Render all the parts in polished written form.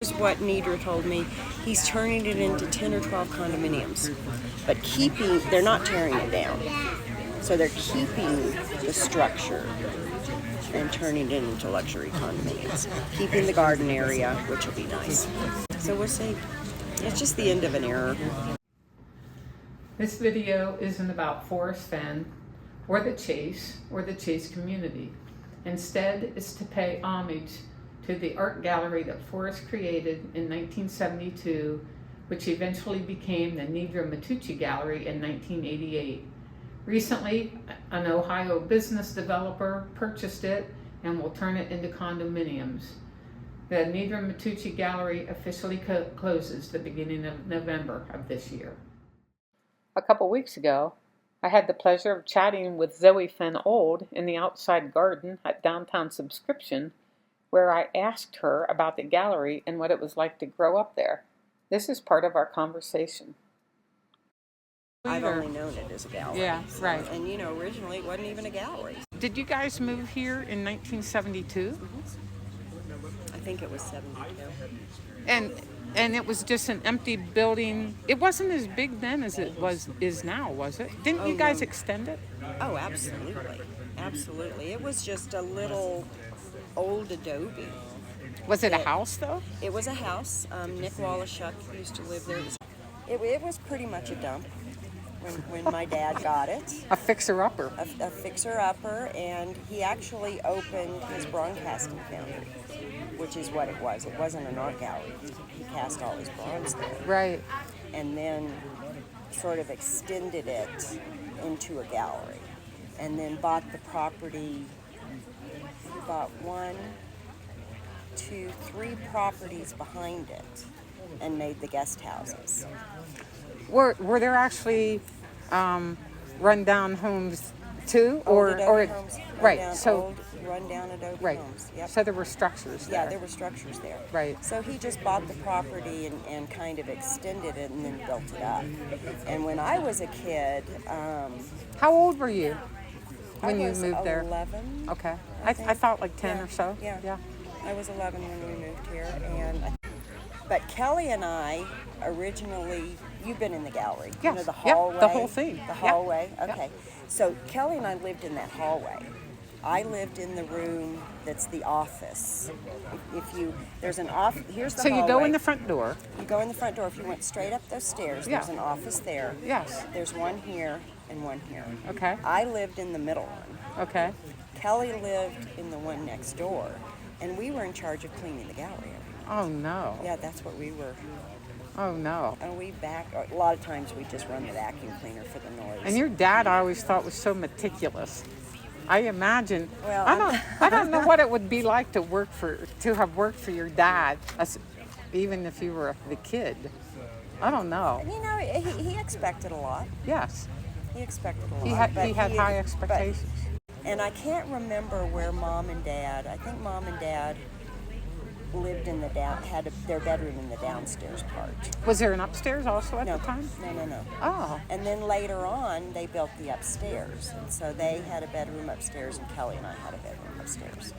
Here's what Nedra told me. He's turning it into 10 or 12 condominiums, but they're not tearing it down. So they're keeping the structure and turning it into luxury condominiums, keeping the garden area, which will be nice. So we'll see. It's just the end of an era. This video isn't about Forrest Fenn or the Chase community. Instead, it's to pay homage to the art gallery that Forrest created in 1972, which eventually became the Nedra Matteuccie Gallery in 1988. Recently, an Ohio business developer purchased it and will turn it into condominiums. The Nedra Matteuccie Gallery officially closes the beginning of November of this year. A couple weeks ago, I had the pleasure of chatting with Zoe Fenn Old in the outside garden at Downtown Subscription, where I asked her about the gallery and what it was like to grow up there. This is part of our conversation. I've only known it as a gallery. Yeah, right. And originally it wasn't even a gallery. Did you guys move here in 1972? I think it was 72. And it was just an empty building. It wasn't as big then as it is now, was it? Didn't you guys extend it? Oh, absolutely. Absolutely. It was just a little old adobe. Was it a house, though? It was a house. Nick Wallachuk used to live there. It was pretty much a dump when my dad got it. A fixer-upper. A fixer-upper, and he actually opened his broadcasting foundry, which is what it was. It wasn't an art gallery. He cast all his bronze there. Right. And then sort of extended it into a gallery, and then bought the property. He bought 1, 2, 3 properties behind it and made the guest houses. Were there actually run-down homes too, Old adobe homes, right? So run-down adobe right. homes. Yep. So there were structures there. Yeah, there were structures there. Right. So he just bought the property and kind of extended it and then built it up. And when I was a kid, how old were you when you was moved there? 11. Okay. I thought like 10 or so. Yeah. I was 11 when we moved here, but Kelly and I originally. You've been in the gallery. Yes. The hallway. Yep, the whole thing. The hallway. Yep. Okay. So Kelly and I lived in that hallway. I lived in the room that's the office. There's an office. Here's the hallway. So you go in the front door. You go in the front door. If you went straight up those stairs, there's an office there. Yes. There's one here and one here. Okay. I lived in the middle one. Okay. Kelly lived in the one next door, and we were in charge of cleaning the gallery every night. Oh no. Yeah, that's what we were. Oh no. And a lot of times we just run the vacuum cleaner for the noise. And your dad, I always thought, was so meticulous. I imagine. Well, I don't know what it would be like to have worked for your dad, even if you were the kid. I don't know. He expected a lot. Yes. He expected a lot. He had high expectations. And I can't remember where Mom and Dad. I think Mom and Dad lived in had their bedroom in the downstairs part. Was there an upstairs also at the time? No. Oh. And then later on, they built the upstairs, and so they had a bedroom upstairs, and Kelly and I had a bedroom upstairs.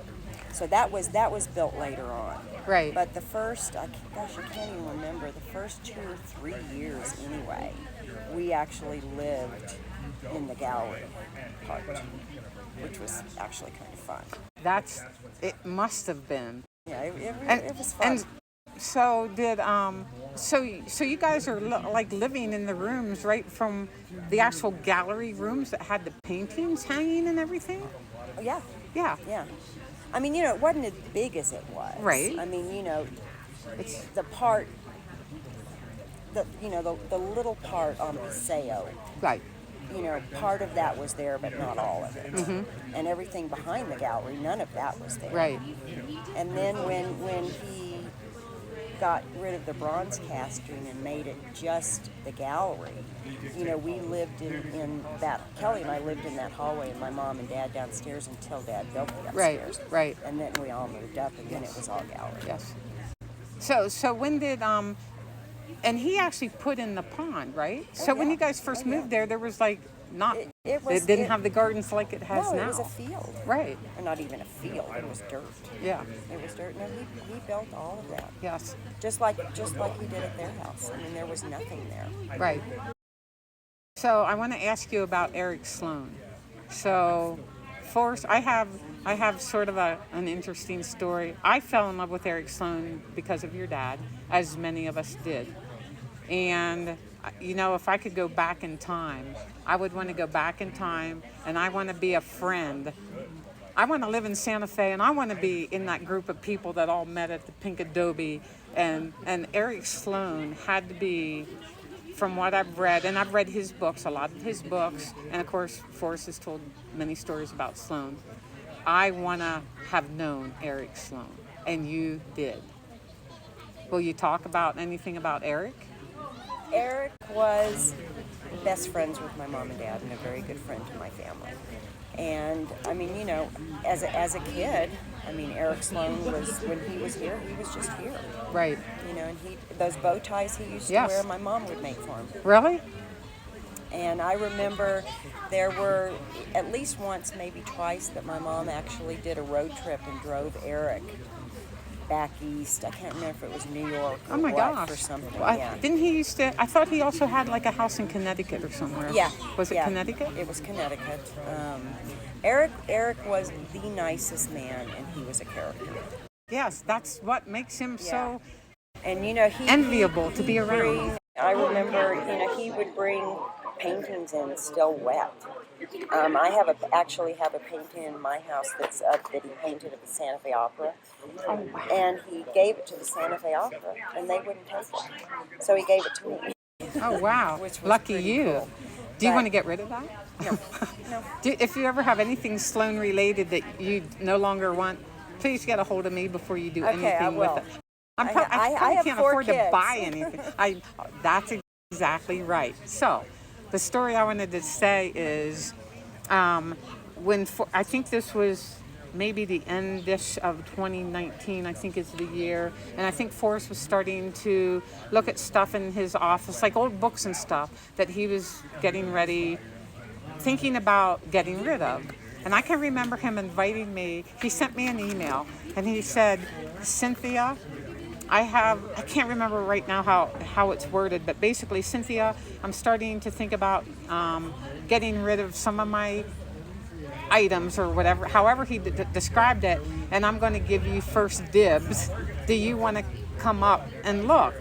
So that was built later on. Right. But the first, I can't even remember, the first 2 or 3 years anyway, we actually lived in the gallery part, which was actually kind of fun. It must have been. Yeah, it was fun. And so so you guys are like living in the rooms right from the actual gallery rooms that had the paintings hanging and everything? Oh, yeah. Yeah. Yeah. I mean, it wasn't as big as it was. Right. I mean, it's the part, the little part on Paseo. Right. Part of that was there, but not all of it. Mm-hmm. And everything behind the gallery, none of that was there. Right. And then when he got rid of the bronze casting and made it just the gallery, we lived in that, Kelly and I lived in that hallway, and my mom and dad downstairs until Dad built the upstairs. Right. And then we all moved up, and then it was all gallery. Yes. So when did and he actually put in the pond, right? So when you guys first moved there was like not It didn't have the gardens like it has no, now. it was a field. Right. Or not even a field. It was dirt. Yeah. It was dirt. No, he built all of that. Yes. Just like he did at their house. I mean, there was nothing there. Right. So I want to ask you about Eric Sloane. So, first, I have sort of an interesting story. I fell in love with Eric Sloane because of your dad, as many of us did. And, you know, if I could go back in time, I would want to go back in time, and I want to be a friend. I want to live in Santa Fe, and I want to be in that group of people that all met at the Pink Adobe. And Eric Sloane had to be, from what I've read, and I've read his books, a lot of his books, and of course, Forrest has told many stories about Sloane. I want to have known Eric Sloane, and you did. Will you talk about anything about Eric? Eric was best friends with my mom and dad and a very good friend to my family. And, I mean, you know, as a kid, I mean, Eric Sloane was, when he was here, he was just here. Right. You know, and those bow ties he used to Yes. wear, my mom would make for him. Really? And I remember there were at least once, maybe twice, that my mom actually did a road trip and drove Eric back east. I can't remember if it was New York or Oh my what, gosh. or something. Well, yeah. Didn't he used to, I thought he also had like a house in Connecticut or somewhere. Yeah. Was it yeah. Connecticut? It was Connecticut. Eric was the nicest man, and he was a character. Yes, that's what makes him so And you know, he enviable to he'd be around. I remember, you know, he would bring paintings in still wet. I actually have a painting in my house that he painted at the Santa Fe Opera. Oh, wow. And he gave it to the Santa Fe Opera, and they wouldn't take it. So he gave it to me. Oh, wow. Which was Lucky pretty you. cool. Do you But- want to get rid of that? No, no. If you ever have anything Sloan related that you no longer want, please get a hold of me before you do Okay, anything I with will. it. I I probably have can't 4 afford to kids. buy anything. That's exactly right. So, the story I wanted to say is, I think this was maybe the end-ish of 2019, I think is the year, and I think Forrest was starting to look at stuff in his office, like old books and stuff, that he was getting ready, thinking about getting rid of. And I can remember him inviting me. He sent me an email, and he said, Cynthia, I can't remember right now how it's worded, but basically, Cynthia, I'm starting to think about getting rid of some of my items or whatever, however he described it, and I'm going to give you first dibs. Do you want to come up and look?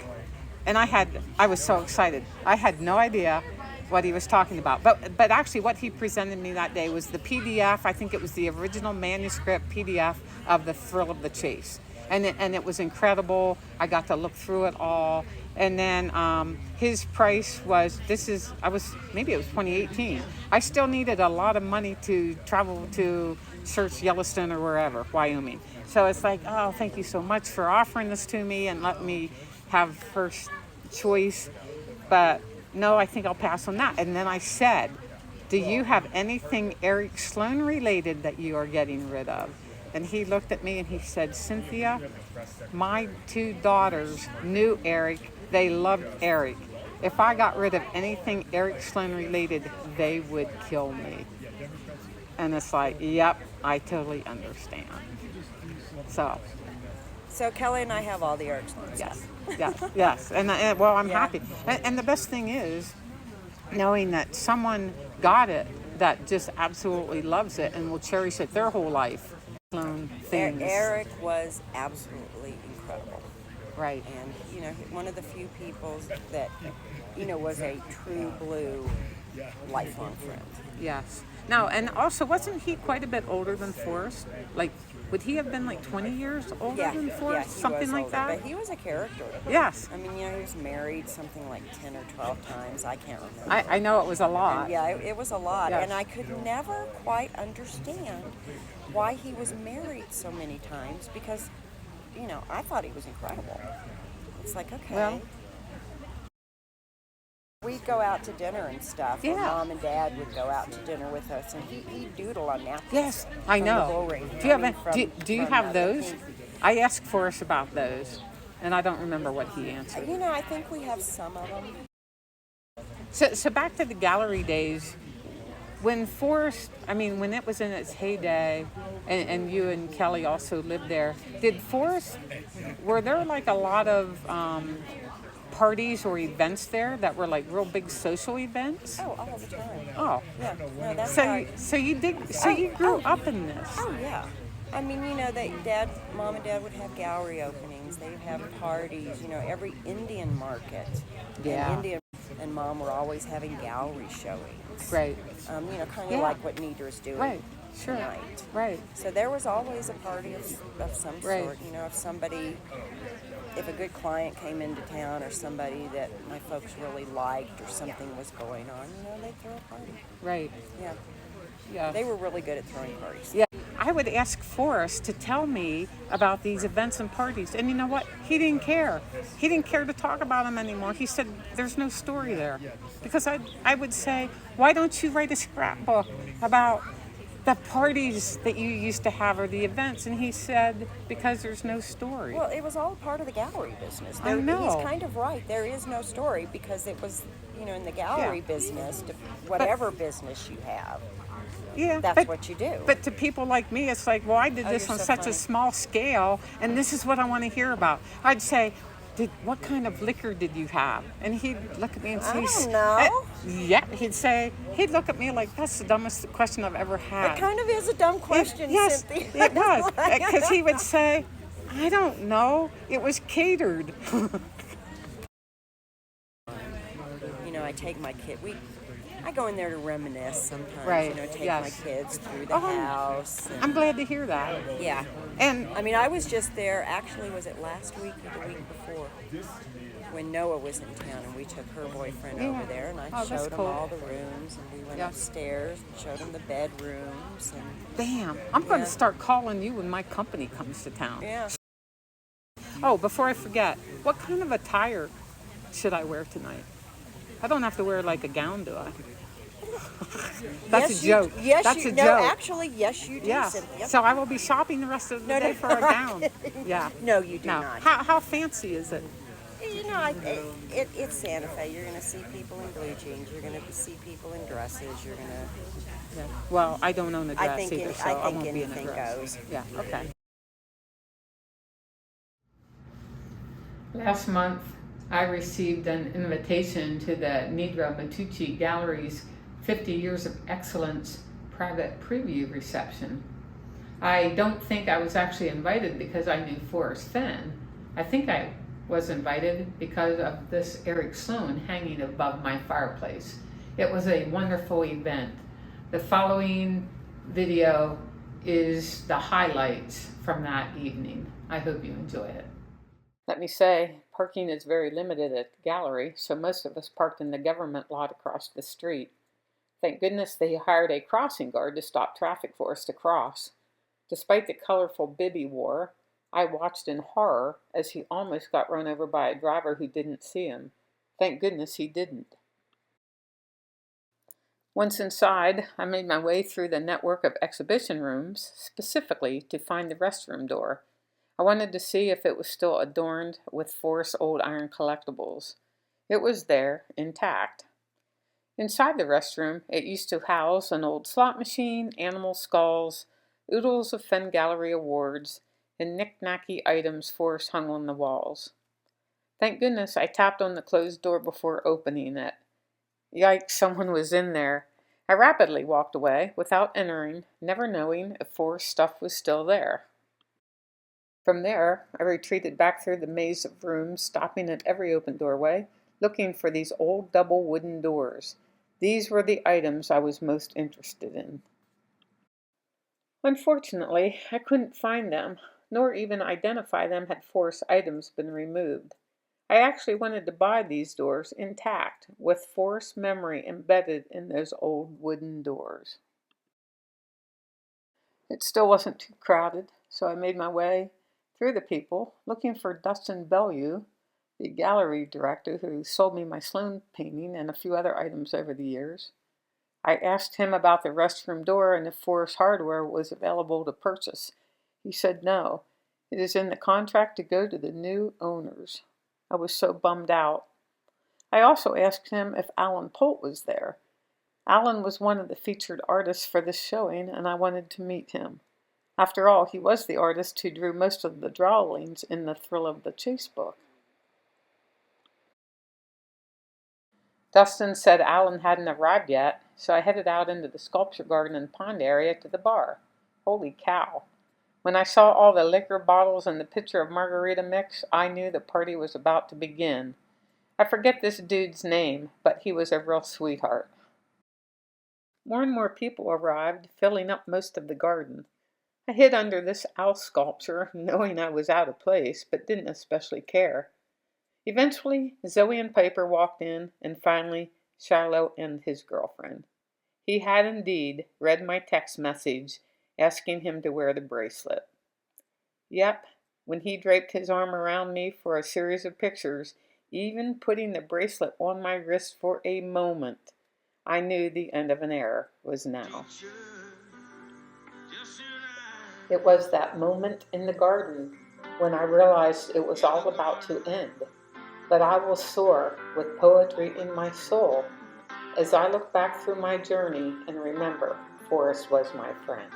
And I was so excited. I had no idea what he was talking about. But actually what he presented me that day was the PDF, I think it was the original manuscript PDF of The Thrill of the Chase. And it was incredible. I got to look through it all. And then his price was, maybe it was 2018. I still needed a lot of money to travel to search Yellowstone or wherever, Wyoming. So it's like, oh, thank you so much for offering this to me and let me have first choice. But no, I think I'll pass on that. And then I said, do you have anything Eric Sloane related that you are getting rid of? And he looked at me and he said, Cynthia, my 2 daughters knew Eric. They loved Eric. If I got rid of anything Eric Sloane related, they would kill me. And it's like, yep, I totally understand. So Kelly and I have all the Eric Sloane Yes, stuff. yes. And well, I'm Yeah. happy. And the best thing is knowing that someone got it that just absolutely loves it and will cherish it their whole life. Things. Eric was absolutely incredible. Right. And, you know, one of the few people that, you know, was a true blue lifelong friend. Yes. Now, and also, wasn't he quite a bit older than Forrest? Like, would he have been like 20 years older Yeah, than yeah, Forrest? he Something was like older, that? But he was a character. Yes. I mean, you know, he was married something like 10 or 12 times. I can't remember. I know it was a lot. And yeah, it was a lot. Yes. And I could never quite understand why he was married so many times because, you know, I thought he was incredible. It's like, okay. Well, we'd go out to dinner and stuff. Or Yeah. Mom and Dad would go out to dinner with us, and he'd doodle on napkins. yes, I from the know. bullring. Do you have, I mean, do you from, have the those? pink- I asked Forrest about those, and I don't remember what he answered. You know, I think we have some of them. So back to the gallery days. when Forrest, I mean, when it was in its heyday, and you and Kelly also lived there, did Forrest, were there like a lot of parties or events there that were like real big social events? Oh, all the time. Oh, Yeah, no, that's so right. you grew up in this. Oh, yeah. I mean, Mom and Dad would have gallery openings. They'd have parties. Every Indian market. Yeah. And Indian and Mom were always having gallery showings. Right. Kind of Yeah. like what Nedra's doing Right. Sure. tonight. Right. So there was always a party of some Right. sort. If a good client came into town or somebody that my folks really liked or something was going on, they'd throw a party. Right. Yeah. Yeah. They were really good at throwing parties. Yeah. I would ask Forrest to tell me about these events and parties. And you know what? He didn't care. He didn't care to talk about them anymore. He said, there's no story there. Because I would say, why don't you write a scrapbook about the parties that you used to have or the events? And he said, because there's no story. Well, it was all part of the gallery business. I know. He's kind of right. There is no story because it was, in the gallery business, whatever business you have. Yeah, that's what you do. But to people like me, it's like, well, I did this on such a small scale, and this is what I want to hear about. I'd say, what kind of liquor did you have? And he'd look at me and say, I don't know. Yeah, he'd look at me like, that's the dumbest question I've ever had. It kind of is a dumb question, yes, Cynthia. It was. Because he would say, I don't know, it was catered. I take my kid. I go in there to reminisce sometimes. Right. Take my kids through the house. I'm glad to hear that. Yeah. And I mean, I was just there. Actually, was it last week or the week before? When Noah was in town, and we took her boyfriend over there, and I showed him all the rooms, and we went upstairs and showed him the bedrooms. And damn, I'm going to start calling you when my company comes to town. Yeah. Oh, before I forget, what kind of attire should I wear tonight? I don't have to wear like a gown, do I? That's a joke. That's a joke. No, actually, yes, you do. Yeah. Cynthia. So I will be shopping the rest of the day for a gown. Yeah. No, you do not. How fancy is it? It's Santa Fe. You're going to see people in blue jeans. You're going to see people in dresses. You're going to. Yeah. Well, I don't own a dress either, so I won't be in a anything dress. goes. Yeah. Okay. Last month, I received an invitation to the Nedra Matteuccie Gallery's 50 Years of Excellence private preview reception. I don't think I was actually invited because I knew Forrest Fenn. I think I was invited because of this Eric Sloane hanging above my fireplace. It was a wonderful event. The following video is the highlights from that evening. I hope you enjoy it. Let me say, parking is very limited at the gallery, so most of us parked in the government lot across the street. Thank goodness they hired a crossing guard to stop traffic for us to cross. Despite the colorful bib he wore, I watched in horror as he almost got run over by a driver who didn't see him. Thank goodness he didn't. Once inside, I made my way through the network of exhibition rooms, specifically to find the restroom door. I wanted to see if it was still adorned with Forrest's old iron collectibles. It was there, intact. Inside the restroom, it used to house an old slot machine, animal skulls, oodles of Fenn Gallery awards, and knick-knacky items Forrest hung on the walls. Thank goodness I tapped on the closed door before opening it. Yikes, someone was in there. I rapidly walked away without entering, never knowing if Forrest's stuff was still there. From there, I retreated back through the maze of rooms, stopping at every open doorway, looking for these old double wooden doors. These were the items I was most interested in. Unfortunately, I couldn't find them, nor even identify them had Forrest's items been removed. I actually wanted to buy these doors intact, with Forrest's memory embedded in those old wooden doors. It still wasn't too crowded, so I made my way through the people, looking for Dustin Bellew, the gallery director who sold me my Sloan painting and a few other items over the years. I asked him about the restroom door and if Forrest hardware was available to purchase. He said no. It is in the contract to go to the new owners. I was so bummed out. I also asked him if Alan Polt was there. Alan was one of the featured artists for this showing, and I wanted to meet him. After all, he was the artist who drew most of the drawings in the Thrill of the Chase book. Dustin said Alan hadn't arrived yet, so I headed out into the sculpture garden and pond area to the bar. Holy cow! When I saw all the liquor bottles and the pitcher of margarita mix, I knew the party was about to begin. I forget this dude's name, but he was a real sweetheart. More and more people arrived, filling up most of the garden. I hid under this owl sculpture, knowing I was out of place, but didn't especially care. Eventually, Zoe and Piper walked in, and finally, Shiloh and his girlfriend. He had indeed read my text message asking him to wear the bracelet. Yep, when he draped his arm around me for a series of pictures, even putting the bracelet on my wrist for a moment, I knew the end of an era was now. It was that moment in the garden when I realized it was all about to end. But I will soar with poetry in my soul as I look back through my journey and remember Forrest was my friend.